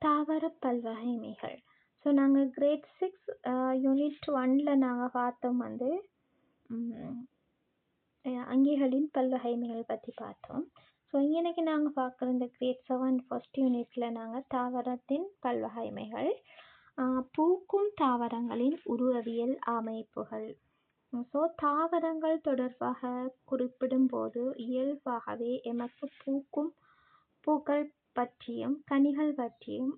தாவர பல்வகைமைகள். ஸோ நாங்கள் great 6 unit 1ல் நாங்கள் பார்த்தோம் வந்து அங்கிகளின் பல்வகைமைகள் பற்றி பார்த்தோம். ஸோ இன்னைக்கு நாங்கள் பார்க்குற இந்த கிரேட் 7 ஃபர்ஸ்ட் யூனிட்ல நாங்கள் தாவரத்தின் பல்வகைமைகள், பூக்கும் தாவரங்களின் உருவவியல் அமைப்புகள். ஸோ தாவரங்கள் தொடர்பாக குறிப்பிடும் போது இயல்பாகவே எமக்கு பூக்கள் பற்றியும் கனிகள் பற்றியும்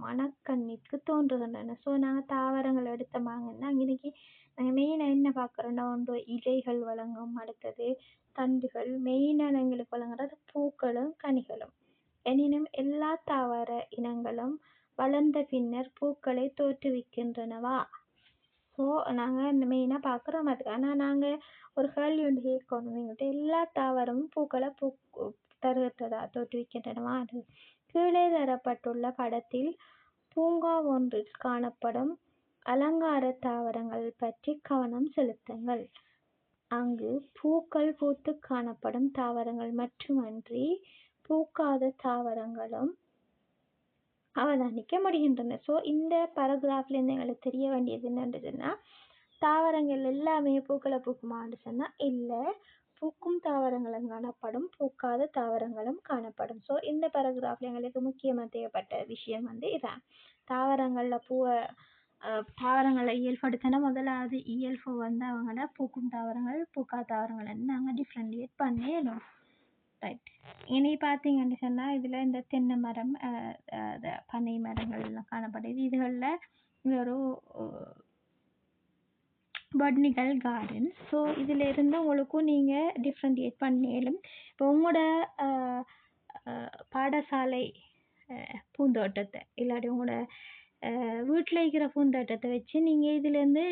மனக்கண்ணிற்கு தோன்றுகின்றன. ஸோ நாங்கள் தாவரங்கள் எடுத்தோமாங்கன்னா இன்னைக்கு நாங்கள் மெயினாக என்ன பார்க்குறோன்னா, ஒன்று இலைகள் வழங்கும், அடுத்தது தண்டுகள், மெயினாக எங்களுக்கு வழங்குறது பூக்களும் கனிகளும். எனினும் எல்லா தாவர இனங்களும் வளர்ந்த பின்னர் பூக்களை தோற்றுவிக்கின்றனவா? ஸோ நாங்கள் மெயினாக பார்க்குறோம் அதுக்கு. ஆனால் நாங்கள் ஒரு கேள்வி ஒன்று கேட்கணும், எங்கள்கிட்ட எல்லா தாவரமும் பூக்களை தருகிறதா, தோற்றுவிக்கின்றனவா? அது கீழே தரப்பட்டுள்ள படத்தில் பூங்கா ஒன்றில் காணப்படும் அலங்கார தாவரங்கள் பற்றி கவனம் செலுத்துங்கள். அங்கு பூக்கள் பூத்து காணப்படும் தாவரங்கள் மட்டுமன்றி பூக்காத தாவரங்களும் அவதானிக்க முடிகின்றன. ஸோ இந்த பேராகிராஃப்லேருந்து எங்களுக்கு தெரிய வேண்டியது என்னன்னு சொன்னால், தாவரங்கள் எல்லாமே பூக்களை பூக்குமான்னு சொன்னால் இல்லை, பூக்கும் தாவரங்களும் காணப்படும், பூக்காத தாவரங்களும் காணப்படும். ஸோ இந்த பேராகிராஃப்ல எங்களுக்கு முக்கியமாக தேவைப்பட்ட விஷயம் வந்து இதான். தாவரங்களை இயல்படுத்தினா முதலாவது இயல்பு வந்து அவங்கள பூக்கும் தாவரங்கள் பூக்காத தாவரங்கள் நாங்கள் டிஃப்ரெண்டியேட் பண்ணிடணும். ரைட். இனி பார்த்தீங்கன்னு சொன்னால் இதில் இந்த தென்னை மரம், பனை மரங்கள் எல்லாம் காணப்படுது. இதுகளில் ஒரு பொட்னிக்கல் கார்டன். ஸோ இதில் இருந்து உங்களுக்கும் நீங்கள் டிஃப்ரெண்டியேட் பண்ணிடும். இப்போ உங்களோட பாடசாலை பூந்தோட்டத்தை இல்லாட்டி உங்களோட வீட்டில் இருக்கிற பூந்தோட்டத்தை வச்சு நீங்கள் இதுலேருந்து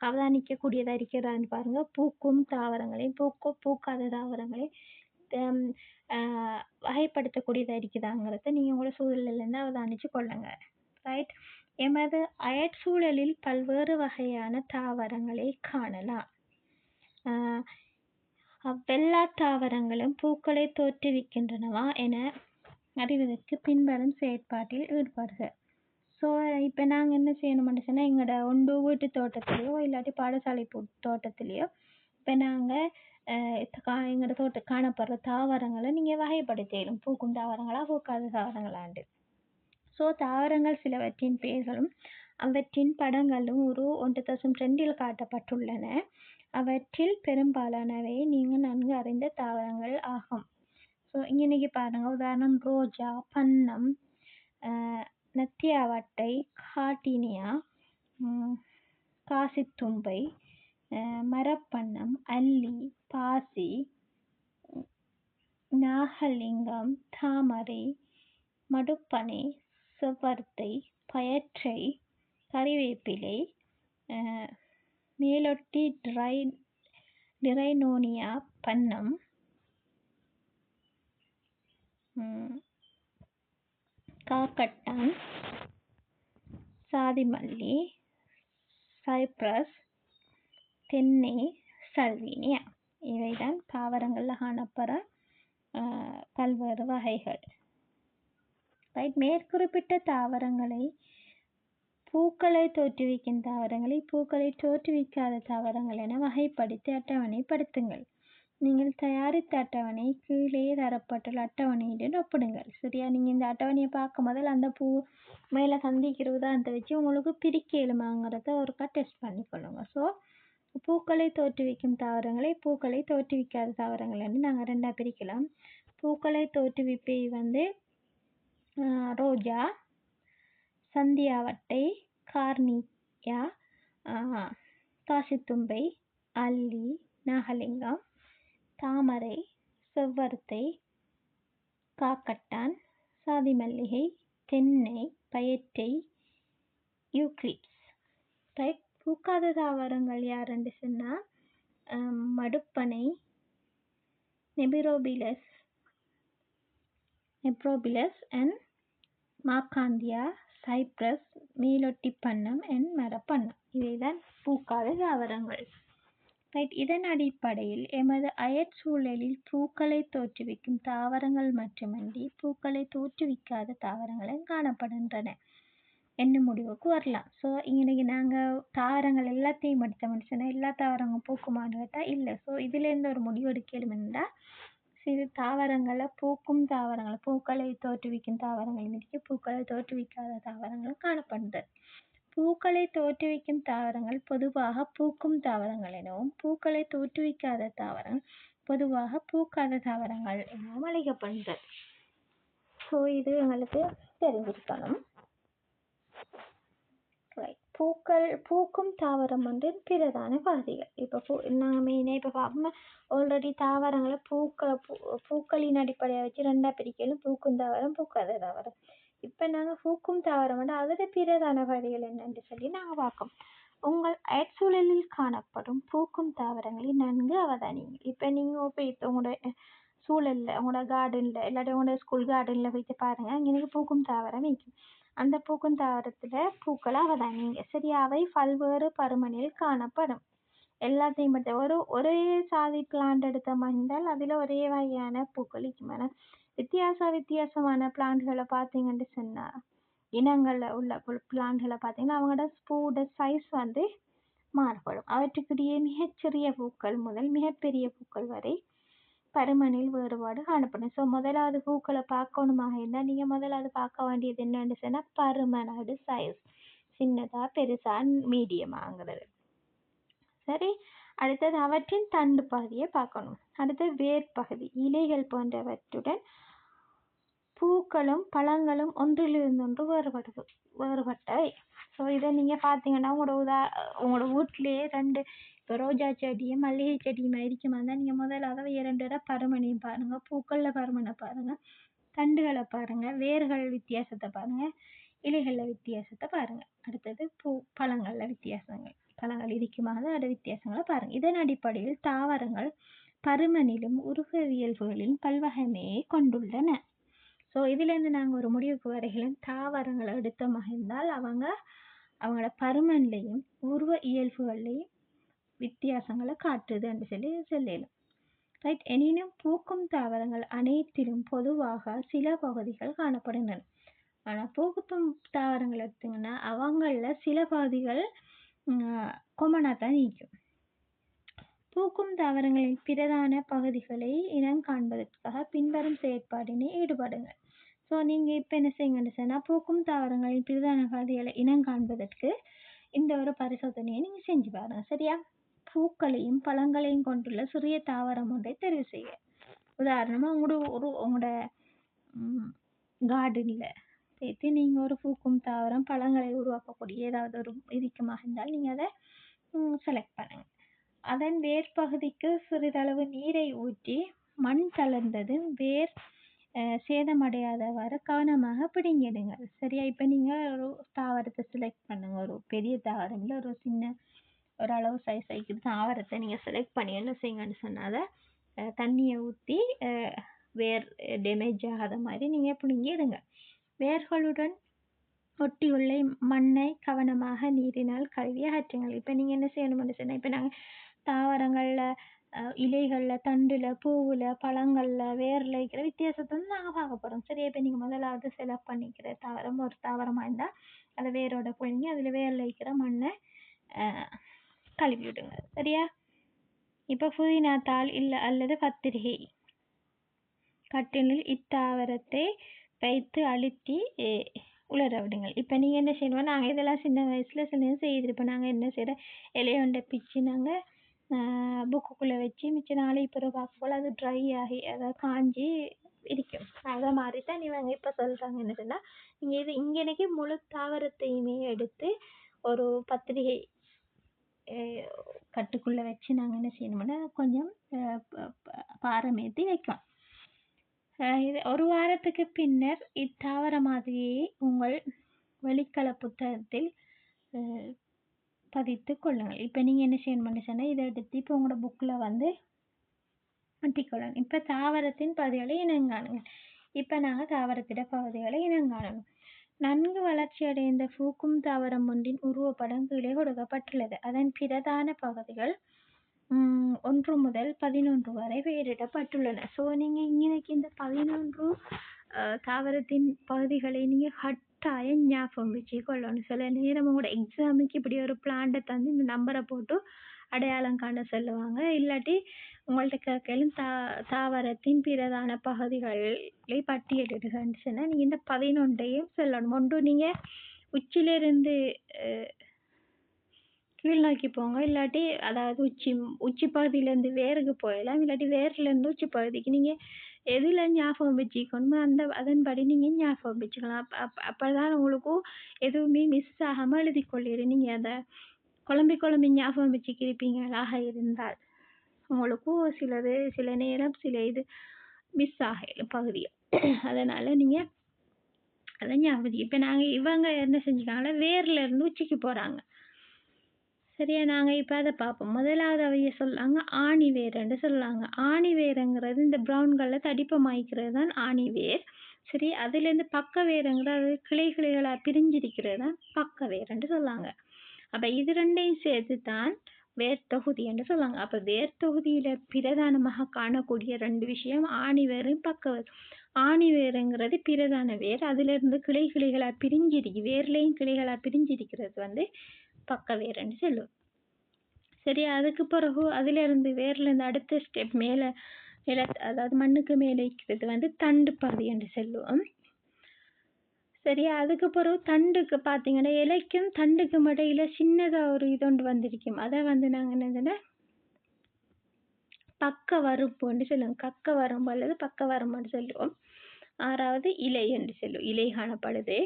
அவதானிக்கக்கூடியதாக இருக்கிறான்னு பாருங்கள். பூக்கும் தாவரங்களையும் பூக்காத தாவரங்களையும் வகைப்படுத்தக்கூடியதாக இருக்குதாங்கிறத நீங்கள் உங்களோட சூழலிலேருந்து அவதானித்து கொள்ளுங்க. ரைட். எமது அயற்சூழலில் பல்வேறு வகையான தாவரங்களை காணலாம். எல்லா தாவரங்களும் பூக்களை தோற்றுவிக்கின்றனவா என அறிவதற்கு பின்வரும் செயற்பாட்டில் ஈடுபடுக. ஸோ இப்போ நாங்கள் என்ன செய்யணும்னு சொன்னால், எங்களோட ஒன்று வீட்டு தோட்டத்திலையோ இல்லாட்டி பாடசாலை தோட்டத்திலையோ இப்போ நாங்கள் எங்களோட காணப்படுற தாவரங்களை நீங்கள் வகைப்படுத்திடும், பூக்கும் தாவரங்களா பூக்காத தாவரங்களாண்டு. ஸோ தாவரங்கள் சிலவற்றின் பெயர்களும் அவற்றின் படங்களும் 1.2 காட்டப்பட்டுள்ளன. அவற்றில் பெரும்பாலானவை நீங்கள் நன்கு அறிந்த தாவரங்கள் ஆகும். ஸோ இன்னைக்கு பாருங்கள், உதாரணம் ரோஜா, பன்னம், நத்தியாவட்டை, கார்டினியா, காசித்தும்பை, மரப்பன்னம், அல்லி, பாசி, நாகலிங்கம், தாமரை, மடுப்பனை, செவ்வரத்தை, பயற்றை, கறிவேப்பிலை, மேலொட்டி டிரைனோனியா, பன்னம், காக்கட்டான், சாதிமல்லி, சைப்ரஸ், தென்னை, சல்வீனியா. இவைதான் தாவரங்களில் காணப்படுற பல்வேறு வகைகள். மேற்குறிப்பிட்ட தாவரங்களை பூக்களை தோற்றுவிக்கும் தாவரங்களை பூக்களை தோற்றுவிக்காத தாவரங்கள் என வகைப்படுத்தி அட்டவணைப்படுத்துங்கள். நீங்கள் தயாரித்த அட்டவணை கீழே தரப்பட்டுள்ள அட்டவணையுடன் ஒப்பிடுங்கள். சரியா? நீங்கள் இந்த அட்டவணையை பார்க்கும் முதல் அந்த பூ மேலே சந்திக்கிற உதாரணத்தை வச்சு உங்களுக்கு பிரிக்க இயலுமாங்கிறத ஒருக்கா டெஸ்ட் பண்ணிக்கொள்ளுங்க. ஸோ பூக்களை தோற்றுவிக்கும் தாவரங்களை பூக்களை தோற்றுவிக்காத தாவரங்கள் என்று நாங்கள் ரெண்டாக பிரிக்கலாம். பூக்களை தோற்றுவிப்பை வந்து ரோஜா, சந்தியாவட்டை, கார்னியா, காசித்தும்பை, அல்லி, நாகலிங்கம், தாமரை, செவ்வரத்தை, காக்கட்டான், சாதிமல்லிகை, தென்னை, பயற்றை, யூக்லிப்ஸ். ரைட். பூக்காத தாவரங்கள் யாருன்னு சொன்னால் மடுப்பனை, நெப்ரோபிலஸ் அண்ட் மாக்காந்தியா, சைப்ரஸ், மேலொட்டி பன்னம் அண்ட் மரப்பன்னம். இவைதான் பூக்காத தாவரங்கள். ரைட். இதன் அடிப்படையில் எமது அயற்சூழலில் பூக்களை தோற்றுவிக்கும் தாவரங்கள் மட்டுமன்றி பூக்களை தோற்றுவிக்காத தாவரங்களும் காணப்படுகின்றன என்னும் முடிவுக்கு வரலாம். ஸோ இன்னைக்கு நாங்கள் தாவரங்கள் எல்லாத்தையும் எடுத்தோம்னு சொன்னால் எல்லா தாவரங்களும் பூக்குமான்னு கேட்டால் இல்லை. ஸோ இதுலேருந்து ஒரு முடிவு எடுக்கணும்னா சிறு தாவரங்களை பூக்கும் தாவரங்கள் பூக்களை தோற்றுவிக்கும் தாவரங்கள் இருக்கு, பூக்களை தோற்றுவிக்காத தாவரங்களும் காணப்படுது. பூக்களை தோற்றுவிக்கும் தாவரங்கள் பொதுவாக பூக்கும் தாவரங்கள் எனவும் பூக்களை தோற்றுவிக்காத தாவரங்கள் பொதுவாக பூக்காத தாவரங்கள் எனவும் அழைக்கப்படுகிறது. ஸோ இது எங்களுக்கு தெரிஞ்சிருக்கணும். பூக்கும் தாவரம் வந்து பிரதான பகுதிகள். இப்போ நாங்கள் மெயினாக இப்போ பார்ப்போம் ஆல்ரெடி தாவரங்களை பூக்களின் அடிப்படையை வச்சு ரெண்டாக பிரிக்கலும் பூக்கும் தாவரம் பூக்காத தாவரம். இப்போ நாங்கள் பூக்கும் தாவரம் வந்து அதோட பிரதான பகுதிகள் என்னன்னு சொல்லி நாங்கள் பார்க்கோம். உங்கள் அயற்சூழலில் காணப்படும் பூக்கும் தாவரங்களை நன்கு அவதானியுங்கள். இப்போ நீங்கள் போய் உங்களோட சூழலில் உங்களோட கார்டனில் இல்லாட்டி உங்களோட ஸ்கூல் கார்டனில் போயிட்டு பாருங்கள், அங்கே எனக்கு பூக்கும் தாவரம் இருக்கும். அந்த பூக்கும் தாவரத்தில் பூக்களை அவதானிங்க. சரி, அவை பல்வேறு பருமனில் காணப்படும். எல்லாத்தையும் பற்றி ஒரே சாதி பிளான்ட் எடுத்த இருந்தால் அதில் ஒரே வகையான பூக்கள் இருக்கும். ஆனால் வித்தியாசமான பிளான்ட்களை பார்த்தீங்கன்னு சொன்னால் இனங்களில் உள்ள பிளான்ட்களை பார்த்தீங்கன்னா அவங்களோட பூவோட சைஸ் வந்து மாறுபடும். அவற்றுக்குரிய மிகச்சிறிய பூக்கள் முதல் மிகப்பெரிய பூக்கள் வரை பருமனில் வேறுபாடு காணப்படும். ஸோ முதலாவது பூக்களை பார்க்கணுமாக இருந்தால் நீங்கள் முதலாவது பார்க்க வேண்டியது என்னன்னு சொன்னால் பருமனோட சைஸ், சின்னதா பெருசா மீடியமாங்கிறது. சரி, அடுத்தது அவற்றின் தண்டு பகுதியை பார்க்கணும். அடுத்தது வேர் பகுதி, இலைகள் போன்றவற்றுடன் பூக்களும் பழங்களும் ஒன்றிலிருந்து ஒன்று வேறுபட்டவை. ஸோ இதை நீங்கள் பார்த்தீங்கன்னா உங்களோட வீட்டிலேயே ரெண்டு இப்போ ரோஜா செடியும் மல்லிகை செடியுமா இருக்குமா இருந்தால் நீங்கள் முதலாவது 2 தடவை பருமனையும் பாருங்கள், பூக்களில் பருமனை பாருங்கள், தண்டுகளை பாருங்கள், வேர்கள் வித்தியாசத்தை பாருங்கள், இலைகளில் வித்தியாசத்தை பாருங்கள். அடுத்தது பழங்களில் பழங்கள் இருக்குமா அதோட வித்தியாசங்களை பாருங்கள். இதன் அடிப்படையில் தாவரங்கள் பருமனிலும் உருவவியல்புகளிலும் பல்வகைமையை கொண்டுள்ளன. ஸோ இதுலேருந்து நாங்கள் ஒரு முடிவுக்கு வரைகளும் தாவரங்களை எடுத்தமாக இருந்தால் அவங்களோட பருமன்லையும் உருவ இயல்புகள்லையும் வித்தியாசங்களை காட்டுதுன்னு சொல்லலாம். ரைட். எனினும் பூக்கும் தாவரங்கள் அனைத்திலும் பொதுவாக சில பகுதிகள் காணப்படுகின்றன. ஆனால் பூக்கும் தாவரங்கள் எடுத்திங்கன்னா அவங்களில் சில பகுதிகள் கொமனாக தான் நீக்கும். பூக்கும் தாவரங்களின் பிரதான பகுதிகளை இனம் காண்பதற்காக பின்வரும் செயற்பாடினை ஈடுபடுங்கள். ஸோ நீங்கள் இப்போ என்ன செய்யுங்கன்னு சொன்னால் பூக்கும் தாவரங்களின் பிரதான பகுதிகளை இனம் காண்பதற்கு இந்த ஒரு பரிசோதனையை நீங்கள் செஞ்சு பாருங்கள். சரியா? பூக்களையும் பழங்களையும் கொண்டுள்ள சிறிய தாவரம் ஒன்றை தெரிவு செய்ய. உதாரணமாக உங்களோட கார்டனில் சேர்த்து நீங்கள் ஒரு பூக்கும் தாவரம் பழங்களை உருவாக்கக்கூடிய ஏதாவது ஒரு இருக்குமாக இருந்தால் நீங்கள் அதை செலக்ட் பண்ணுங்கள். அதன் வேர் பகுதிக்கு சிறிதளவு நீரை ஊற்றி மண் தளர்ந்ததும் வேர் சேதமடையாதவாறு கவனமாக பிடுங்கிடுங்க. சரியா? இப்போ நீங்கள் ஒரு தாவரத்தை செலக்ட் பண்ணுங்க. ஒரு பெரிய தாவரம் இல்லை, ஒரு சின்ன ஒரு அளவு சைஸ் வைக்கிற தாவரத்தை நீங்கள் செலக்ட் பண்ணி என்ன செய்யுங்கன்னு சொன்னால் தண்ணியை ஊற்றி வேர் டேமேஜ் ஆகாத மாதிரி நீங்கள் பிடுங்கிடுங்க. வேர்களுடன் ஒட்டியுள்ள மண்ணை கவனமாக நீரினால் கழுவி அகற்றுங்கள். இப்போ நீங்கள் என்ன செய்யணும்னு சொன்னால் இப்போ நாங்கள் தாவரங்களில் இலைகளில் தண்டில் பூவில் பழங்களில் வேரில் இருக்கிற வித்தியாசத்தை வந்து நாங்கள் பார்க்க போகிறோம். சரியா? இப்போ நீங்கள் முதலாவது செலக்ட் பண்ணிக்கிற தாவரம் ஒரு தாவரமாக இருந்தால் அதை வேரோட பிடுங்கி அதில் வேரில் இருக்கிற மண்ணை கழுவி விடுங்க. சரியா? இப்போ புதினா தாள் இல்லை அல்லது கத்திரிகை கட்டிலில் இத்தாவரத்தை வைத்து அழுத்தி உலர விடுங்கள். இப்போ நீங்கள் என்ன செய்யணும், நாங்கள் இதெல்லாம் சின்ன வயசில் சில செய்திருப்போம். நாங்கள் என்ன செய்கிறோம், இலையொண்டை பிச்சு நாங்கள் புக்குக்குள்ளே வச்சு மிச்ச நாளைக்கு பிறகு பார்க்கக்குள்ள அது ட்ரை ஆகி அதாவது காஞ்சி இருக்கும். அதை மாதிரி தான் இவங்க இப்போ சொல்கிறாங்க என்ன சொன்னால் நீங்கள் இங்கேனைக்கு முழு தாவரத்தையுமே எடுத்து ஒரு பத்திரிகை கட்டுக்குள்ளே வச்சு நாங்கள் என்ன செய்யணும்னா கொஞ்சம் பாரமேற்றி வைக்கலாம். இது ஒரு வாரத்துக்கு பின்னர் இத்தாவர மாதிரியை உங்கள் வெளிக்கல புத்தகத்தில் பதித்து கொள்ளுங்கள். இப்போ நீங்கள் என்ன செய்யணும்னு சொன்னால் இதை எடுத்து இப்போ உங்களோட புக்கில் வந்து மாட்டிக்கொள்ளணும். இப்போ தாவரத்தின் பகுதிகளை இனங்காணுங்கள். இப்போ நாங்கள் தாவரத்திட பகுதிகளை இனங்காணணும். நன்கு வளர்ச்சி அடைந்த பூக்கும் தாவரம் ஒன்றின் உருவப்படம் கீழே கொடுக்கப்பட்டுள்ளது. அதன் பிரதான பகுதிகள் 1 முதல் 11 வரை பெயரிடப்பட்டுள்ளன. ஸோ நீங்க இன்னைக்கு இந்த 11 தாவரத்தின் பகுதிகளை நீங்க கட்டாயம் ஞாபகம் வச்சுக்கொள்ளணும். சில நேரம் உங்களோட எக்ஸாமுக்கு இப்படி ஒரு பிளான்ட்டை தந்து இந்த நம்பரை போட்டு அடையாளம் காண சொல்லுவாங்க. இல்லாட்டி உங்கள்ட்ட கேட்கலும் தாவரத்தின் பிரதான பகுதிகளை பட்டியலிடுகன்னு சொன்னால் நீங்கள் இந்த 11ஐயும் சொல்லணும். ஒன்று நீங்கள் உச்சியிலிருந்து கீழ் நோக்கி போங்க, இல்லாட்டி அதாவது உச்சி பகுதியிலேருந்து வேருக்கு போயிடலாம், இல்லாட்டி வேர்லேருந்து உச்சி பகுதிக்கு நீங்கள் எதில் ஞாபகம் வச்சுக்கணுமோ அதன்படி நீங்கள் ஞாபகம் வச்சுக்கலாம். அப்போ தான் உங்களுக்கும் எதுவுமே மிஸ் ஆகாமல் எழுதி கொள்ளிடு. நீங்கள் அதை குழம்பி ஞாபகம் வச்சுக்கிருப்பீங்களாக இருந்தால் உங்களுக்கும் சில நேரம் இது மிஸ் ஆகலும் பகுதியை. அதனால் நீங்கள் அதை ஞாபகம். இப்போ நாங்கள் இவங்க என்ன செஞ்சுக்காங்களா, வேர்ல இருந்து உச்சிக்கு போகிறாங்க. சரியா, நாங்கள் இப்போ அதை பார்ப்போம். முதலாவது அவைய சொல்லாங்க ஆணி வேர்ன்னு சொல்லாங்க. ஆணி வேருங்கிறது இந்த ப்ரௌன் கலர் தடிப்பமாய்க்கிறது தான் ஆணி வேர். சரி, அதுலேருந்து பக்க வேருங்கிறது கிளைகளாக பிரிஞ்சிருக்கிறது தான் பக்க வேர்ன்னு சொல்லாங்க. அப்போ இது ரெண்டையும் சேர்த்து தான் வேர் தொகுதி என்று சொல்லாங்க. அப்போ வேர் தொகுதியில் பிரதானமாக காணக்கூடிய 2 விஷயம் ஆணி வேரும் பக்க வேர். ஆணி வேருங்கிறது பிரதான வேர், அதிலிருந்து கிளைகளாக பிரிஞ்சிருக்கு, வேர்லையும் கிளைகளாக பிரிஞ்சிருக்கிறது வந்து பக்க வேர்ன்னு சொல்லுவோம். சரி, அதுக்கு பிறகு அதிலிருந்து வேர்லேருந்து அடுத்த ஸ்டெப் மேலே அதாவது மண்ணுக்கு மேலே இருக்கிறது வந்து தண்டு பகுதி என்று சொல்லுவோம். சரி, அதுக்கு பிறகு தண்டுக்கு பார்த்தீங்கன்னா இலைக்கும் தண்டுக்கும் இடையில சின்னதாக ஒரு இதொன்று வந்திருக்கும். அதை வந்து நாங்கள் என்னதுன்னா பக்க வரம்புன்னு சொல்லுவோம். கக்க வரம்பு அல்லது பக்க வரம்புன்னு சொல்லுவோம். 6வது இலை என்று சொல்லுவோம். இலை காணப்படுது.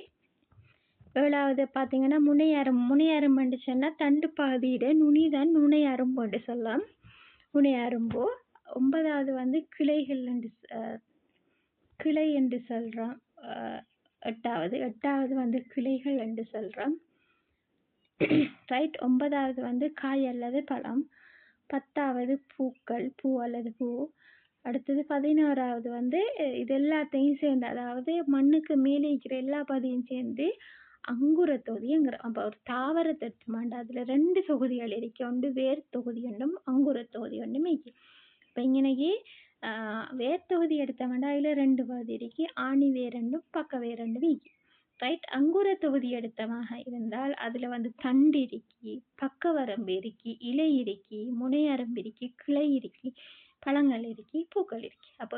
7வது பார்த்தீங்கன்னா முனையரும்புன்னு சொன்னால் தண்டு பகுதியிட நுனிதான் நுனையரும்புன்னு சொல்லலாம், நுனையரும்பு. 9வது வந்து கிளை என்று சொல்கிறோம். 8வது வந்து கிளைகள் என்று சொல்கிறோம். ரைட். 9வது வந்து காய் அல்லது பழம். 10வது பூக்கள், பூ அல்லது பூ. அடுத்தது 11வது வந்து இது எல்லாத்தையும் சேர்ந்து, அதாவது மண்ணுக்கு மேலே இருக்கிற எல்லா பகுதியும் சேர்ந்து அங்குர தொகுதிங்கிற. அப்போ ஒரு தாவரத்தை எடுத்துமாண்டா அதில் 2 தொகுதிகள் இருக்கு. ஒன்று வேர் தொகுதி ஒன்றும் அங்குர தொகுதி ஒன்றும் இருக்கு. இப்போ இங்கனைக்கு வேர் தொகுதி எடுத்தமாண்டா அதில் 2 பகுதி இருக்கு, ஆணி வேர் ரெண்டும் பக்க வேர் ரெண்டும் இருக்கு. ரைட். அங்குர தொகுதி எடுத்தமாக இருந்தால் அதில் வந்து தண்டு இருக்கி, பக்க வரம்பு இருக்கி, இலை இருக்கி, முனையரம்பு இருக்கி, கிளை இருக்கி, பழங்கள் இருக்கி, பூக்கள் இருக்கி. அப்போ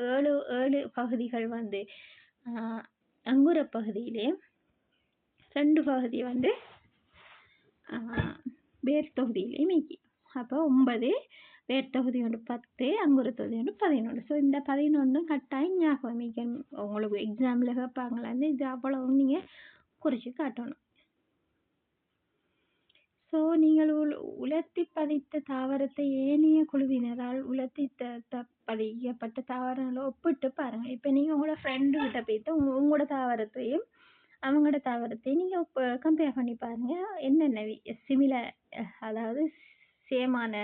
7 பகுதிகள் வந்து அங்குர பகுதியிலே, 2 பகுதி வந்து வேர் தொகுதியிலையும் இருக்கு. அப்போ 9 வேர் தொகுதி ஒன்று, 10 அங்குர தொகுதி ஒன்று, 11. ஸோ இந்த 11 கட்டாயம் ஞாபகம் வைக்கணும். உங்களுக்கு எக்ஸாமில் கேட்பாங்களான்னு இது அவ்வளவு நீங்கள் குறித்து காட்டணும். ஸோ நீங்கள் உலர்த்தி பதித்த தாவரத்தை ஏனைய குழுவினரால் உலர்த்தி பதிக்கப்பட்ட தாவரங்களை ஒப்பிட்டு பாருங்கள். இப்போ நீங்கள் உங்களோட ஃப்ரெண்டுக்கிட்ட போய்ட்டு உங்களோட தாவரத்தையும் அவங்களோட தாவரத்தையும் நீங்கள் கம்பேர் பண்ணி பாருங்கள். என்னென்ன சிமிலர், அதாவது சேமான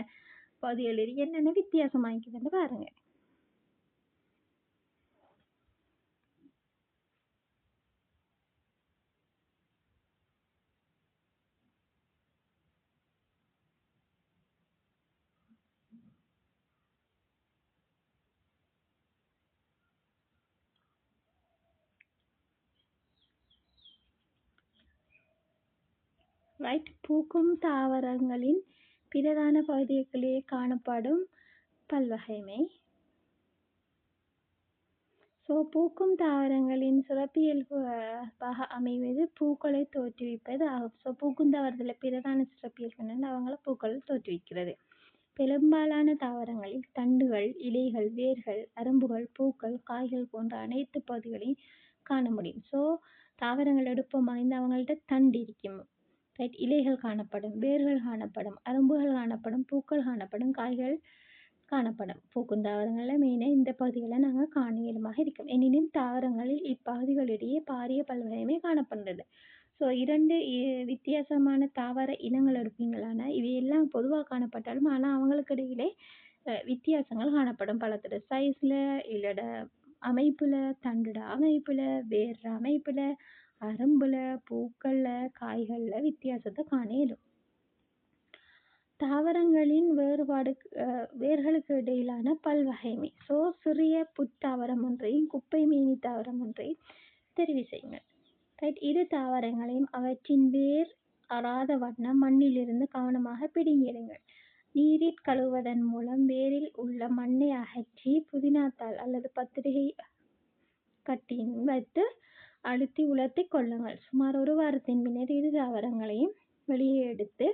பகுதிகள் இருக்கு, என்னென்ன வித்தியாசமாக்குதுன்னு பாருங்கள். ரைட். பூக்கும் தாவரங்களின் பிரதான பகுதிகளிலே காணப்படும் பல்வகைமை. ஸோ பூக்கும் தாவரங்களின் சிறப்பியல்பாக அமைவது பூக்களை தோற்றுவிப்பது ஆகும். ஸோ பூக்கும் தாவரத்தில் பிரதான சிறப்பியல்பு அவங்கள பூக்களை தோற்றுவிக்கிறது. பெரும்பாலான தாவரங்களில் தண்டுகள், இலைகள், வேர்கள், அரும்புகள், பூக்கள், காய்கள் போன்ற அனைத்து பகுதிகளையும் காண முடியும். ஸோ தாவரங்கள் எடுப்போம் இந்த அவங்கள்ட்ட தண்டு இருக்கும், ரைட், இலைகள் காணப்படும், வேர்கள் காணப்படும், அரும்புகள் காணப்படும், பூக்கள் காணப்படும், காய்கள் காணப்படும். பூக்கும் தாவரங்களில் மெயினாக இந்த பகுதிகளை நாங்கள் காண இயலுமாக இருக்கும். எனினும் தாவரங்களில் இப்பகுதிகளிடையே பாரிய பல்வகைமை காணப்படுகிறது. ஸோ 2 வித்தியாசமான தாவர இனங்கள் எடுப்பீங்களானா இவையெல்லாம் பொதுவாக காணப்பட்டாலும் ஆனால் அவங்களுக்கு இடையிலே வித்தியாசங்கள் காணப்படும். பழத்தோட சைஸில், இல்லோட அமைப்பில், தண்டோட அமைப்பில், வேற அமைப்பில், அரும்பில், பூக்களில், காய்களில் வித்தியாசத்தை காண இயலும். தாவரங்களின் வேர்களுக்கு இடையிலான பல்வகைமை. ஸோ சிறிய புத்தாவரம் ஒன்றையும் குப்பை மேனி தாவரம் ஒன்றையும் தெரிவு செய்யுங்கள். ரைட். இரு தாவரங்களையும் அவற்றின் வேர் அறாத வண்ணம் மண்ணிலிருந்து கவனமாக பிடுங்கிடுங்கள். நீரில் கழுவுவதன் மூலம் வேரில் உள்ள மண்ணை அகற்றி புதினாத்தாள் அல்லது பத்திரிகை கட்டியின் வைத்து அழுத்தி உலர்த்தி கொள்ளுங்கள். சுமார் 1 வாரத்தின் பின்னர் இரு தாவரங்களையும் வெளியே எடுத்து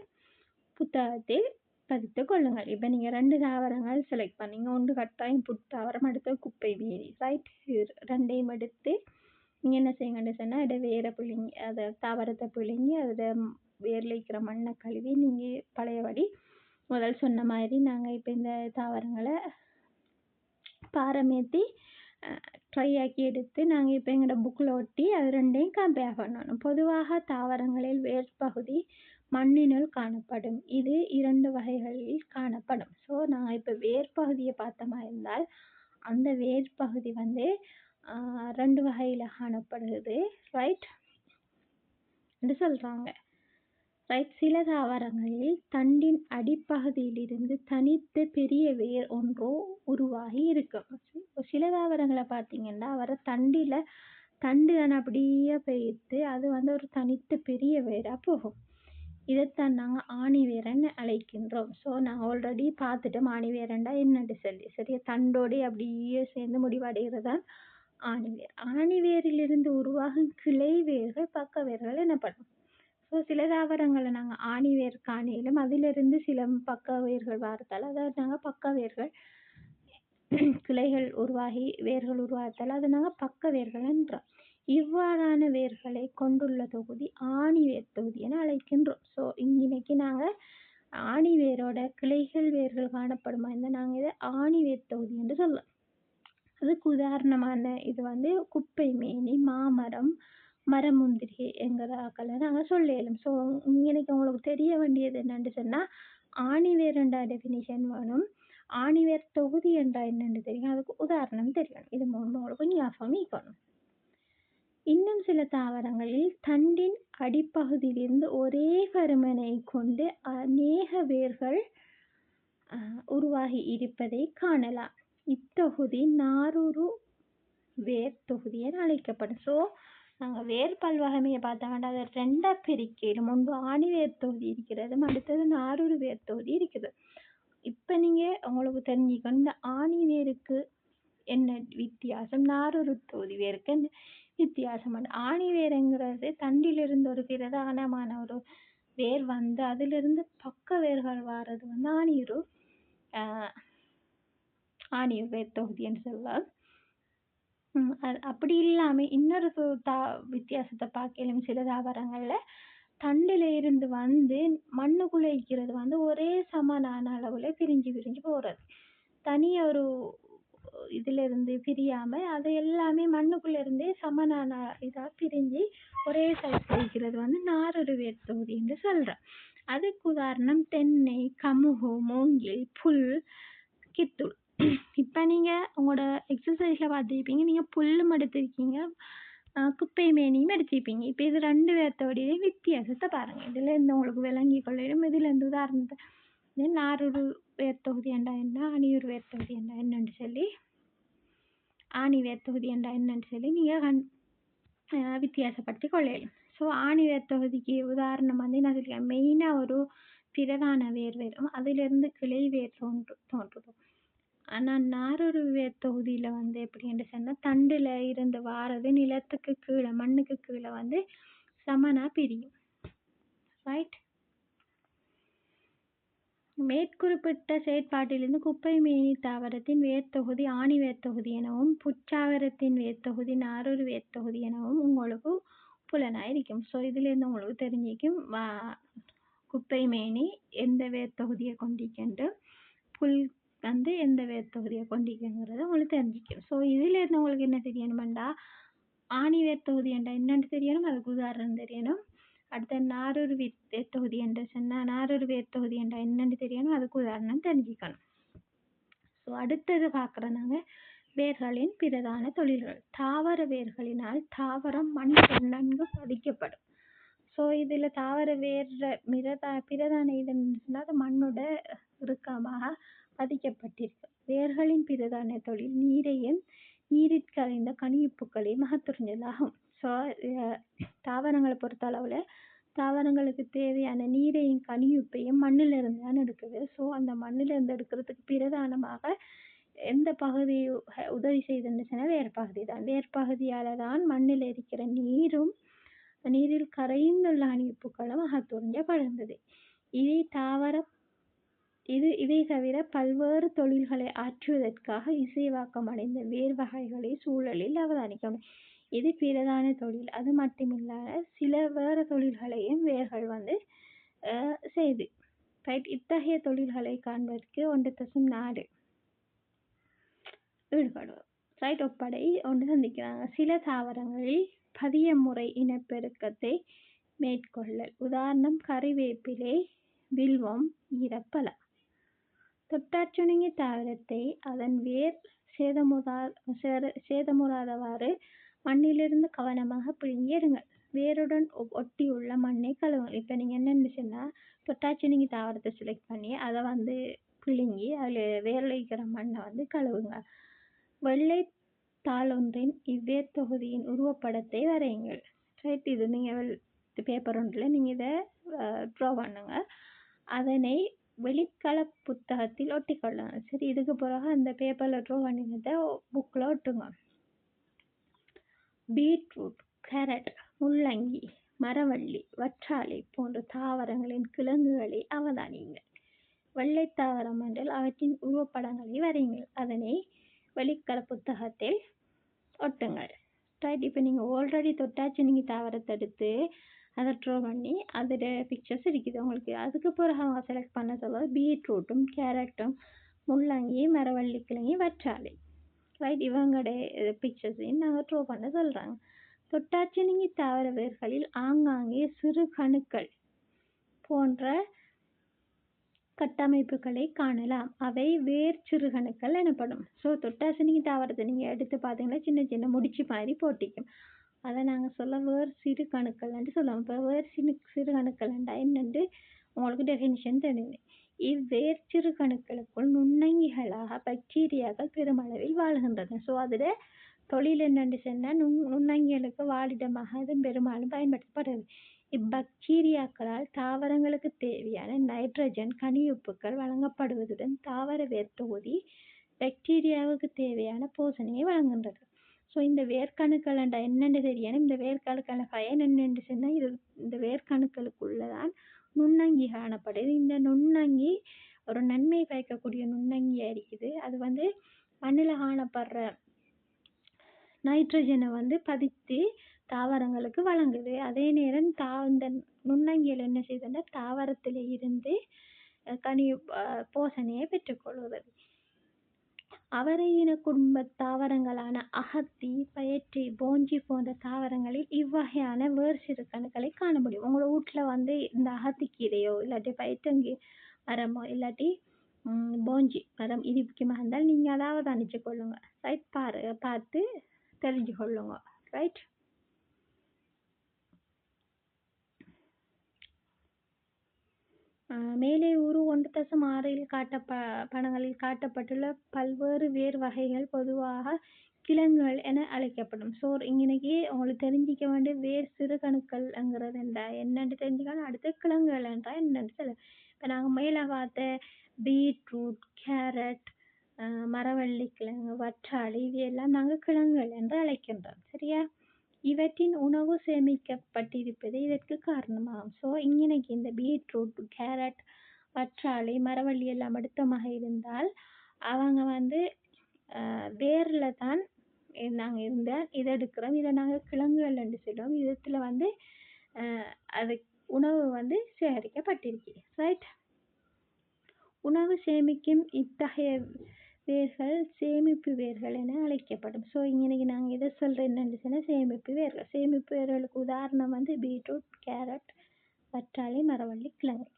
புத்தகத்தில் பதித்து கொள்ளுங்கள். இப்போ நீங்கள் 2 தாவரங்கள் செலக்ட் பண்ணீங்க. ஒன்று கட்டாயம் புத்தாவரம், அடுத்த குப்பை மேனி. ரைட். ரெண்டையும் எடுத்து நீங்கள் என்ன செய்யுங்கன்னு சொன்னால் அதை வேரை பிழிங்கி அதை தாவரத்தை பிழிங்கி அதில் வேரில் இருக்கிற மண்ணை கழுவி நீங்கள் பழையபடி முதல் சொன்ன மாதிரி நாங்கள் இப்போ இந்த தாவரங்களை பாரமேற்றி ட்ரை ஆக்கி எடுத்து நாங்கள் இப்போ எங்களோட புக்கில் ஒட்டி அது ரெண்டையும் கம்பேர் பண்ணணும். பொதுவாக தாவரங்களில் வேர் பகுதி மண்ணினுள் காணப்படும். இது 2 வகைகளில் காணப்படும். ஸோ நாங்கள் இப்போ வேர் பகுதியை பார்த்தோமா இருந்தால் அந்த வேர் பகுதி 2 வகையில் காணப்படுகிறது. ரைட் என்று சொல்கிறாங்க. ரைட். சில தாவரங்களில் தண்டின் அடிப்பகுதியிலிருந்து தனித்த பெரிய வேர் ஒன்றோ உருவாகி இருக்கும். சில தாவரங்களை பார்த்தீங்கன்னா தண்டு அப்படியே பெய்த்து அது ஒரு தனித்த பெரிய வேராக போகும். இதைத்தான் நாங்கள் ஆணி வேரன்னு அழைக்கின்றோம். ஸோ நாங்கள் ஆல்ரெடி பார்த்துட்டோம் ஆணி வேரண்டா என்னன்னு சொல்லி. சரியா, தண்டோடு அப்படியே சேர்ந்து முடிவடைகிறதான் ஆணிவேர். ஆணிவேரிலிருந்து உருவாகும் கிளை வேர்கள் பக்க வேர்கள் எனப்படும். ஸோ சில தாவரங்களை நாங்கள் ஆணிவேர் காணிலும் அதிலிருந்து சில பக்க வேர்கள் வார்த்தால் அதாவது நாங்கள் பக்க வேர்கள் கிளைகள் உருவாகி வேர்கள் உருவாகத்தால் அதை நாங்கள் பக்க வேர்கள் என்றோம். இவ்வாறான வேர்களை கொண்டுள்ள தொகுதி ஆணிவேர் தொகுதி என அழைக்கின்றோம். ஸோ இன்னைக்கு நாங்கள் ஆணிவேரோட கிளைகள் வேர்கள் காணப்படுமா இருந்தால் நாங்கள் இதை ஆணிவேர் தொகுதி என்று சொல்லலாம். அதுக்கு உதாரணமான இது குப்பை மேனி, மாமரம், மரமுந்திரி என்கிறாக்களை நாங்கள் சொல்லலும். ஸோ இன்னைக்கு உங்களுக்கு தெரிய வேண்டியது என்னென்னு சொன்னால் ஆணிவேர் என்ற டெஃபினிஷன் வேணும், ஆணிவேர் தொகுதி என்றால் என்னென்னு தெரியும், அதுக்கு உதாரணம் தெரியணும். இது உங்களுக்கு ஞாபகம் இருக்கணும். இன்னும் சில தாவரங்களில் தண்டின் அடிப்பகுதியிலிருந்து ஒரே பருமனை கொண்டு அநேக வேர்கள் உருவாகி இருப்பதை காணலாம். இத்தொகுதி நாரூறு வேர் தொகுதி என அழைக்கப்படும். ஸோ நாங்கள் வேர் பல்வகைமையை பார்த்தா அதை 2 பிரிக்கையிலும் ஒன்று ஆணிவேர் தொகுதி இருக்கிறது, அடுத்தது நாரூறு வேர் தொகுதி இருக்குது. இப்போ நீங்கள் உங்களுக்கு தெரிஞ்சுக்கணும் இந்த ஆணிவேருக்கு என்ன வித்தியாசம், நாரூறு தொகுதி வேருக்கு என்ன வித்தியாசம். ஆணிவேருங்கிறது தண்டிலிருந்து ஒரு பிரதானமான ஒரு வேர் அதிலிருந்து பக்க வேர்கள் வாரது ஆணியூர் வேர் தொகுதின்னு சொல்லலாம். அப்படி இல்லாமல் இன்னொரு வித்தியாசத்தை பார்க்கலும் சில தாவரங்களில் தண்டில் இருந்து மண்ணுக்குள்ளே இருக்கிறது ஒரே சமனான அளவில் பிரிஞ்சு போகிறது. தனியாக ஒரு இதிலிருந்து பிரியாமல் அது எல்லாமே மண்ணுக்குள்ளே இருந்தே சமனான இதாக பிரிஞ்சு ஒரே சைஸ் வைக்கிறது நாரூறு வேர் தொகுதி என்று சொல்கிறேன். அதுக்கு உதாரணம் தென்னை, கமுகு, மூங்கில், புல், கித்துள். இப்போ நீங்கள் உங்களோட எக்ஸசைஸில் பார்த்துருப்பீங்க, நீங்கள் புல்லும் எடுத்திருக்கீங்க, குப்பை மேனியும் எடுத்திருப்பீங்க. இப்போ இது 2 வேர்த்தோடைய வித்தியாசத்தை பாருங்கள். இதுலேருந்து உங்களுக்கு விளங்கி கொள்ளையிடும். இதுலேருந்து உதாரணத்தை நாரூறு வேர் தொகுதி என்றா என்ன, ஆணியூர் வேர் தொகுதி என்றா என்னன்னு சொல்லி, ஆணி வேர் தொகுதி என்றா என்னன்னு சொல்லி நீங்கள் வித்தியாசப்படுத்தி கொள்ளையிடும். ஸோ ஆணி வேர் தொகுதிக்கு உதாரணம் நான் சொல்லியிருக்கேன், மெயினாக ஒரு பிரதான வேர் வரும், அதிலிருந்து கிளை வேர் தோன்றும். ஆனால் நாரூறு வேர் தொகுதியில் எப்படின்னு சொன்னால் தண்டில் இருந்து வாரது நிலத்துக்கு கீழே மண்ணுக்கு கீழே சமனாக பிரியும். ரைட். மேற்குறிப்பிட்ட செயற்பாட்டிலிருந்து குப்பை மேனி தாவரத்தின் வேர் தொகுதி ஆணி வேர் தொகுதி எனவும் புற்றாவரத்தின் வேர் தொகுதி நாரூறு வேர் தொகுதி எனவும் உங்களுக்கு புலனாயிருக்கும். ஸோ இதுலேருந்து உங்களுக்கு தெரிஞ்சிக்கும் குப்பை மேனி எந்த வேர் தொகுதியை கொண்டிருக்கின்ற, புல் எந்த வேர் தொகுதியை கொண்டிருக்குங்கிறத உங்களுக்கு தெரிஞ்சிக்கும். ஸோ இதுலேருந்து உங்களுக்கு என்ன தெரியணுமெண்டா ஆணி வேர் தொகுதி என்றால் என்னென்னு தெரியணும், அதுக்கு உதாரணம் தெரியணும். அடுத்த நாரூறு வேர் தொகுதி என்று சொன்னால் நாரூறு வேர் தொகுதி என்றால் என்னென்னு தெரியணும், அதுக்கு உதாரணம் தெரிஞ்சுக்கணும். ஸோ அடுத்தது பார்க்குறோம் நாங்கள் வேர்களின் பிரதான தொழில்கள். தாவர வேர்களினால் தாவரம் மண்ணில் நன்கு பதிக்கப்படும். ஸோ இதில் தாவர வேர்ற பிரதான இதுன்னு சொன்னால் அது மண்ணோட இறுக்கமாக பதிக்கப்பட்டிருக்கு. வேர்களின் பிரதான தொழில் நீரையும் நீரில் கரைந்த கனியுப்புக்களையும் அகற்றுதலாகும். ஸோ தாவரங்களை பொறுத்த அளவில் தாவரங்களுக்கு தேவையான நீரையும் கனியுப்பையும் மண்ணிலிருந்து தான் எடுக்குது. ஸோ அந்த மண்ணிலிருந்து எடுக்கிறதுக்கு பிரதானமாக எந்த பகுதி உதவி செய்துன்னு சொன்னால் வேர்ப்பகுதி தான். வேர்ப்பகுதியால் தான் மண்ணில் இருக்கிற நீரில் கரைந்துள்ள கனியுப்புக்களும் அகற்றுறிஞ்சப்படுகிறது. இதை தவிர பல்வேறு தொழில்களை ஆற்றுவதற்காக இசைவாக்கம் அடைந்த வேர் வகைகளை சூழலில் அவதானிக்கணும். இது பிரதான தொழில். அது மட்டுமில்லாத சில வேறு தொழில்களையும் வேர்கள் செய்து. ரைட். இத்தகைய தொழில்களை காண்பதற்கு 1.4 ஈடுபடுவோம். ரைட். ஒப்படை ஒன்று சந்திக்கிறாங்க. சில தாவரங்களில் பதிய முறை இனப்பெருக்கத்தை மேற்கொள்ளல். உதாரணம் கறிவேப்பிலை, வில்வம், ஈரப்பழம். தொட்டாற்றுணங்கி தாவரத்தை அதன் வேர் சேதமுறாதவாறு மண்ணிலிருந்து கவனமாக பிடுங்கி எடுங்கள். வேருடன் ஒட்டியுள்ள மண்ணை கழுவுங்கள். இப்போ நீங்கள் என்னென்னு சொன்னால் தொட்டாற்றுணங்கி தாவரத்தை செலக்ட் பண்ணி அதை பிடுங்கி அதில் வேரில் இருக்கிற மண்ணை கழுவுங்க. வெள்ளை தாளொன்றின் இவ்வேர் தொகுதியின் உருவப்படத்தை வரையுங்கள். ரைட். இது நீங்கள் பேப்பர் ஒன்றில் நீங்கள் இதை ட்ரா பண்ணுங்க. அதனை வெளிக்கல புத்தகத்தில் ஒட்டிக்கொள்ளுங்க. சரி. இதுக்கு பிறகு அந்த பேப்பரில் ட்ரா பண்ணினதை புக்கில் ஒட்டுங்க. பீட்ரூட், கேரட், முள்ளங்கி, மரவள்ளி, வற்றாழை போன்ற தாவரங்களின் கிழங்குகளை அவதானியுங்கள். வெள்ளை தாவரம் என்றால் அவற்றின் உருவப்படங்களை வரையுங்கள். அதனை வெளிக்கல புத்தகத்தில் ஒட்டுங்கள். ரைட். இப்போ நீங்கள் ஆல்ரெடி தொட்டாற்றுணங்கி தாவரத்தை எடுத்து அதை ட்ரா பண்ணி அதோட பிக்சர்ஸ் இருக்குது உங்களுக்கு. அதுக்கு பிறகு அவங்க செலக்ட் பண்ண சொல்லுவது பீட்ரூட்டும், கேரட்டும், முள்ளங்கி, மரவள்ளி கிழங்கி, வற்றாழை. ரைட். இவங்களுடைய பிக்சர்ஸையும் நாங்கள் ட்ரா பண்ண சொல்கிறாங்க. தொட்டாற்றுணங்கி தாவர வேர்களில் ஆங்காங்கே சிறு கணுக்கள் போன்ற கட்டமைப்புகளை காணலாம். அவை வேர் சிறுகணுக்கள் எனப்படும். ஸோ தொட்டாற்றுணங்கி தாவரத்தை நீங்கள் எடுத்து பார்த்தீங்கன்னா சின்ன சின்ன முடிச்சு மாதிரி போட்டிக்கும். அதை நாங்கள் சொல்ல வேர் சிறு கணுக்கள்ன்ட்டு சொல்லுவோம். இப்போ வேர் சிறு கணுக்கள்ண்டா என்னென்று உங்களுக்கு டெஃபினிஷன் தெரியுது. இவ்வேர் சிறு கணுக்களுக்குள் நுண்ணங்கிகளாக பாக்டீரியாக்கள் பெருமளவில் வாழ்கின்றன. ஸோ அதில் தொழில் என்னென்று சொன்னால் நுண்ணங்கிகளுக்கு வாழிடமாக அது பெரும்பாலும் பயன்படுத்தப்படுது. இப்பாக்டீரியாக்களால் தாவரங்களுக்கு தேவையான நைட்ரஜன் கனியுப்புக்கள் வழங்கப்படுவதுடன் தாவர வேர் தொகுதி பாக்டீரியாவுக்கு தேவையான போஷணையை வழங்குகின்றது. ஸோ இந்த வேர்க்கணுக்கள் என்னென்னு தெரியணும். இந்த வேர்க்கணுக்கள பயன் என்னென்று சொன்னால் இந்த வேர்க்கணுக்களுக்குள்ளதான் நுண்ணங்கி காணப்படுது. இந்த நுண்ணங்கி ஒரு நன்மை பயக்கக்கூடிய நுண்ணங்கியாக இருக்குது. அது மண்ணில் காணப்படுற நைட்ரஜனை பதித்து தாவரங்களுக்கு வழங்குது. அதே நேரம் இந்த நுண்ணங்கிகள் என்ன செய்யுதுன்னா தாவரத்தில் இருந்து போஷணையை பெற்றுக்கொள்கிறது. அவரை இன குடும்ப தாவரங்களான அகத்தி, பயற்றி, போஞ்சி போன்ற தாவரங்களில் இவ்வகையான வேர் சிறுகணுக்களை காண முடியும். உங்களோட வீட்டில் இந்த அகத்திக்கீரையோ இல்லாட்டி பயற்றங்கி மரமோ இல்லாட்டி போஞ்சி மரம் இது முக்கியமாக இருந்தால் நீங்கள் அதாவது அணிச்சு கொள்ளுங்க. ரைட். பார்த்து தெரிஞ்சு கொள்ளுங்க. ரைட். மேலே 1.6 படங்களில் காட்டப்பட்டுள்ள பல்வேறு வேர் வகைகள் பொதுவாக கிழங்குகள் என அழைக்கப்படும். ஸோ இன்னைக்கு உங்களுக்கு தெரிஞ்சிக்க வேண்டிய வேர் சிறுகணுக்கள்ங்கிறது என்னென்று தெரிஞ்சுக்கணும். அடுத்து கிழங்குகள் என்றால் என்னென்று சொல்ல. இப்போ நாங்கள் மேலே பார்த்த பீட்ரூட், கேரட், மரவள்ளி கிழங்கு, வற்றாழை இவையெல்லாம் நாங்கள் கிழங்குகள் என்று அழைக்கின்றோம். சரியா? இவற்றின் உணவு சேமிக்கப்பட்டிருப்பது இதற்கு காரணமாகும். ஸோ இன்னைக்கு இந்த பீட்ரூட், கேரட், வற்றாழை, மரவள்ளி எல்லாம் எடுத்தமாக இருந்தால் அவங்க வேரில் தான் நாங்கள் இதை எடுக்கிறோம். இதை நாங்கள் கிழங்குகள் என்று சொல்லுவோம். இதில் அது உணவு சேகரிக்கப்பட்டிருக்கு. ரைட். உணவு சேமிக்கும் இத்தகைய வேர்கள் சேமிப்பு வேர்கள் என அழைக்கப்படும். ஸோ இன்னைக்கு நாங்கள் இதை சொல்கிறோம் என்னென்னு சொன்னால் சேமிப்பு வேர்கள். சேமிப்பு வேர்களுக்கு உதாரணம் பீட்ரூட், கேரட், வற்றாழை, மரவள்ளி கிழங்கு.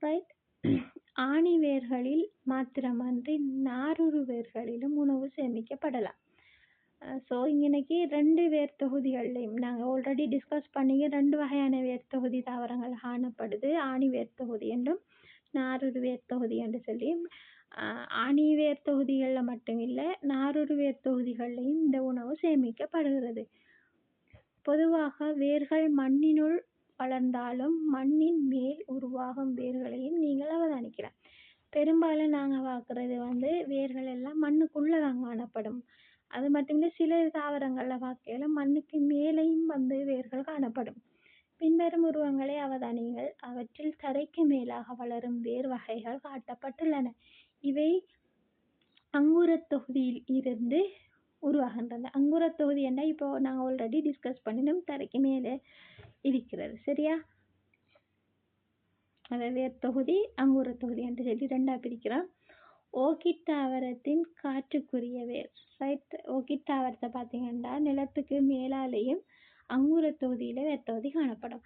ரைட். ஆணி வேர்களில் மாத்திரமன்றி நாருரு வேர்களிலும் உணவு சேமிக்கப்படலாம். ஸோ இன்னைக்கு 2 வேர் தொகுதிகள்லையும் நாங்கள் ஆல்ரெடி டிஸ்கஸ் பண்ணி 2 வகையான வேர் தொகுதி தாவரங்கள் காணப்படுது. ஆணி வேர் தொகுதி என்றும் நாருரு வேர் தொகுதி என்று சொல்லி ஆணி வேர் தொகுதிகளில் மட்டும் இல்லை, நாருரு வேர் தொகுதிகள்லையும் இந்த உணவு சேமிக்கப்படுகிறது. பொதுவாக வேர்கள் மண்ணினுள் வளர்ந்தாலும் மண்ணின் மேல் உருவாகும் வேர்களையும் நீங்கள் அவதானிக்கலாம். பெரும்பாலும் நாங்கள் பார்க்குறது வேர்கள் எல்லாம் மண்ணுக்குள்ளே தான் காணப்படும். அது மட்டும் இல்லை, சில தாவரங்களில் பார்க்கையில மண்ணுக்கு மேலேயும் வேர்கள் காணப்படும். பின்வரும் உருவங்களை அவதானியுங்கள். அவற்றில் தரைக்கு மேலாக வளரும் வேர் வகைகள் காட்டப்பட்டுள்ளன. இவை அங்குரத் தொகுதியில் இருந்து உருவாகின்றன. அங்குரத் தொகுதி என்ன இப்போ நாங்கள் ஆல்ரெடி டிஸ்கஸ் பண்ணினோம், தரைக்கு மேலே இருக்கிறது. சரியா? அதை வேர் தொகுதி அங்குரத் தொகுதி என்று சொல்லி 2ஆக பிரிக்கிறோம். ஓர்கிட் தாவரத்தின் காற்றுக்குரிய வேர். ரைட், ஓர்கிட் தாவரத்தை பார்த்தீங்கன்னா நிலத்துக்கு மேலாலேயும் அங்குரத் தொகுதியில் வேர் தொகுதி காணப்படும்.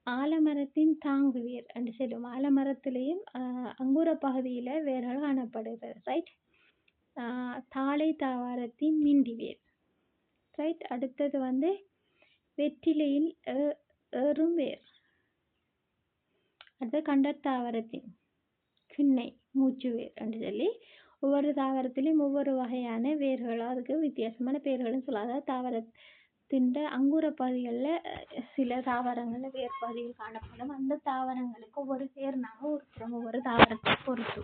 ஆலமரத்தின் தாங்கு வேர் என்று சொல்லுவோம். ஆலமரத்திலையும் அங்குர பகுதியில் வேர்கள் காணப்படுகிறது. ரைட். தாழை தாவரத்தின் மிண்டி வேர். ரைட். அடுத்தது வெற்றிலையில் ஏறும் வேர். அடுத்து கண்டர் தாவரத்தின் கிண்ணை மூச்சு வேர் என்று சொல்லி ஒவ்வொரு தாவரத்திலையும் ஒவ்வொரு வகையான வேர்களும் அதுக்கு வித்தியாசமான பேர்களும் சொல்லாத தாவரத்தின் அங்குர பகுதிகளில் சில தாவரங்களில் வேர் பகுதியில் காணப்படும். அந்த தாவரங்களுக்கு ஒவ்வொரு பேர் நாங்கள் ஒருத்தரும் ஒவ்வொரு தாவரத்தை பொறுத்து.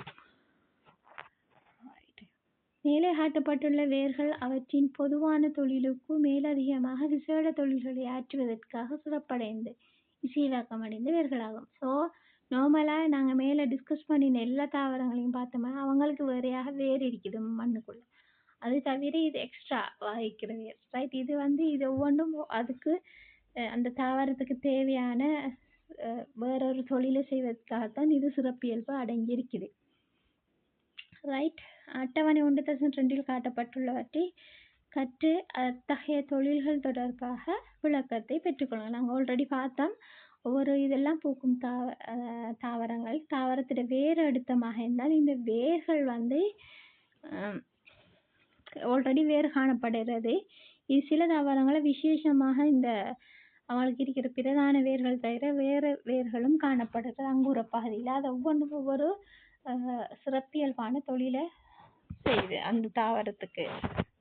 மேலே காட்டப்பட்டுள்ள வேர்கள் அவற்றின் பொதுவான தொழிலுக்கு மேலதிகமாக விசேட தொழில்களை ஆற்றுவதற்காக சிறப்படைந்து இசைவாக்கமடைந்த வேர்களாகும். ஸோ நார்மலாக நாங்கள் மேலே டிஸ்கஸ் பண்ணின எல்லா தாவரங்களையும் பார்த்தோம்னா அவங்களுக்கு வேறையாக வேர் இருக்குது மண்ணுக்குள்ளே. அது தவிர இது எக்ஸ்ட்ரா வகிக்கிற வேர். ரைட். இது ஒவ்வொன்றும் அதுக்கு அந்த தாவரத்துக்கு தேவையான வேறொரு தொழிலை செய்வதற்காகத்தான் இது சிறப்பியல்பு அடங்கி இருக்குது. ரைட். அட்டவணை 1.2 காட்டப்பட்டுள்ளவற்றை கற்று அத்தகைய தொழில்கள் தொடர்பாக விளக்கத்தை பெற்றுக்கொள்ளலாம். நாங்கள் ஆல்ரெடி பார்த்தோம், ஒவ்வொரு இதெல்லாம் பூக்கும் தாவரங்கள் தாவரத்தோட வேர் அடுத்தமாக இருந்தால் இந்த வேர்கள் ஆல்ரெடி வேர் காணப்படுகிறது. இது சில தாவரங்களை விசேஷமாக இந்த அவங்களுக்கு இருக்கிற பிரதான வேர்கள் தவிர வேறு வேர்களும் காணப்படுகிறது அங்குர பகுதியில். அது ஒவ்வொன்றும் ஒவ்வொரு சிறப்பியல்பான தொழிலை செய்யுது அந்த தாவரத்துக்கு.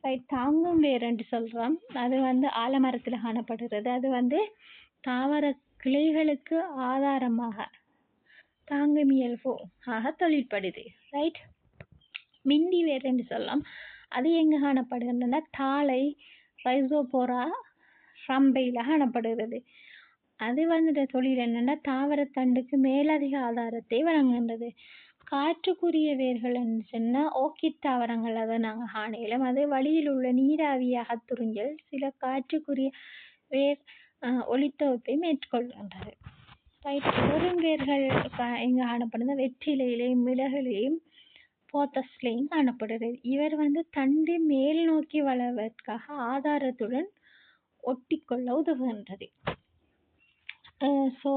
ரைட். தாங்கும் வேர் என்று சொல்கிறோம். அது ஆலமரத்தில் காணப்படுகிறது. அது தாவர கிளைகளுக்கு ஆதாரமாக தாங்குமியல்பு ஆக தொழிற்படுது. ரைட். மிண்டி வேர் என்று சொல்லலாம். அது எங்கே காணப்படுகின்றன? தாழை ரைசோபோரா ரம்பையில் காணப்படுகிறது. அது தொழில் என்னென்னா தாவரத்தண்டுக்கு மேலதிக ஆதாரத்தை வழங்குகின்றது. காற்றுக்குரிய வேர்கள் என்று சொன்னால் ஓர்கிட் தாவரங்கள் அதை நாங்கள் காணலாம். அது வழியில் உள்ள நீராவியாக துறிஞ்சல் சில காற்றுக்குரிய வேர் ஒளித்தொகுப்பை மேற்கொள்கின்றது. ரைட். வெறும் வேர்கள் எங்கே காணப்படுது? வெற்றிலையிலையும் மிளகுலையும் போத்தஸ்லையும் காணப்படுகிறது. இவர் தண்டு மேல் நோக்கி வளர்வதற்காக ஆதாரத்துடன் ஒட்டிக்கொள்ள உதவுகின்றது. ஸோ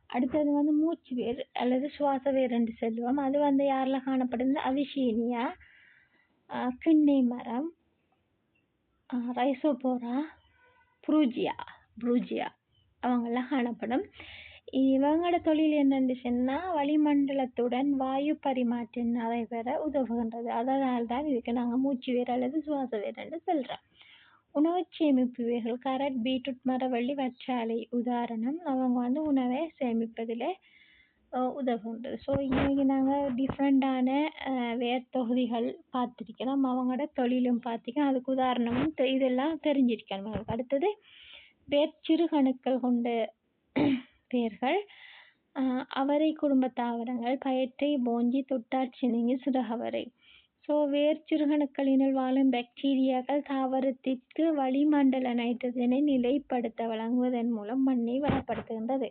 அடுத்தது மூச்சு வேர் அல்லது சுவாச வேர் என்று சொல்லுவோம். அது யாரில் காணப்படுது? அவிசீனியா, கிண்ணை மரம், ரைசோபோரா, ப்ரூஜியா அவங்கெல்லாம் காணப்படும். இவங்களோட தொழில் என்னென்னு சொன்னால் வளிமண்டலத்துடன் வாயு பரிமாற்றம் நடைபெற உதவுகின்றது. அதனால் தான் இதுக்கு நாங்கள் மூச்சு வேர் அல்லது சுவாச வேர் என்று சொல்கிறோம். உணவு சேமிப்பு வேர்கள் கேரட், பீட்ரூட், மரவள்ளி, வற்றாலை உதாரணம். அவங்க உணவை சேமிப்பதில் உதவுகின்றது. ஸோ இன்றைக்கி நாங்கள் டிஃப்ரெண்டான வேர் தொகுதிகள் பார்த்துருக்கிறோம். அவங்களோட தொழிலும் பார்த்திருக்கோம். அதுக்கு உதாரணமும் இதெல்லாம் தெரிஞ்சிருக்கணும். அடுத்தது வேர் சிறுகணுக்கள் கொண்ட வேர்கள். அவரை குடும்ப தாவரங்கள் பயற்றை, போஞ்சி, தொட்டாச்சினிங்கி, சிறுகவரை. ஸோ வேர் சிறுகணுக்களினுள் வாழும் பாக்டீரியாக்கள் தாவரத்திற்கு வளிமண்டல நைட்ரஜனை நிலைப்படுத்த வழங்குவதன் மூலம் மண்ணை வளப்படுத்துகின்றது.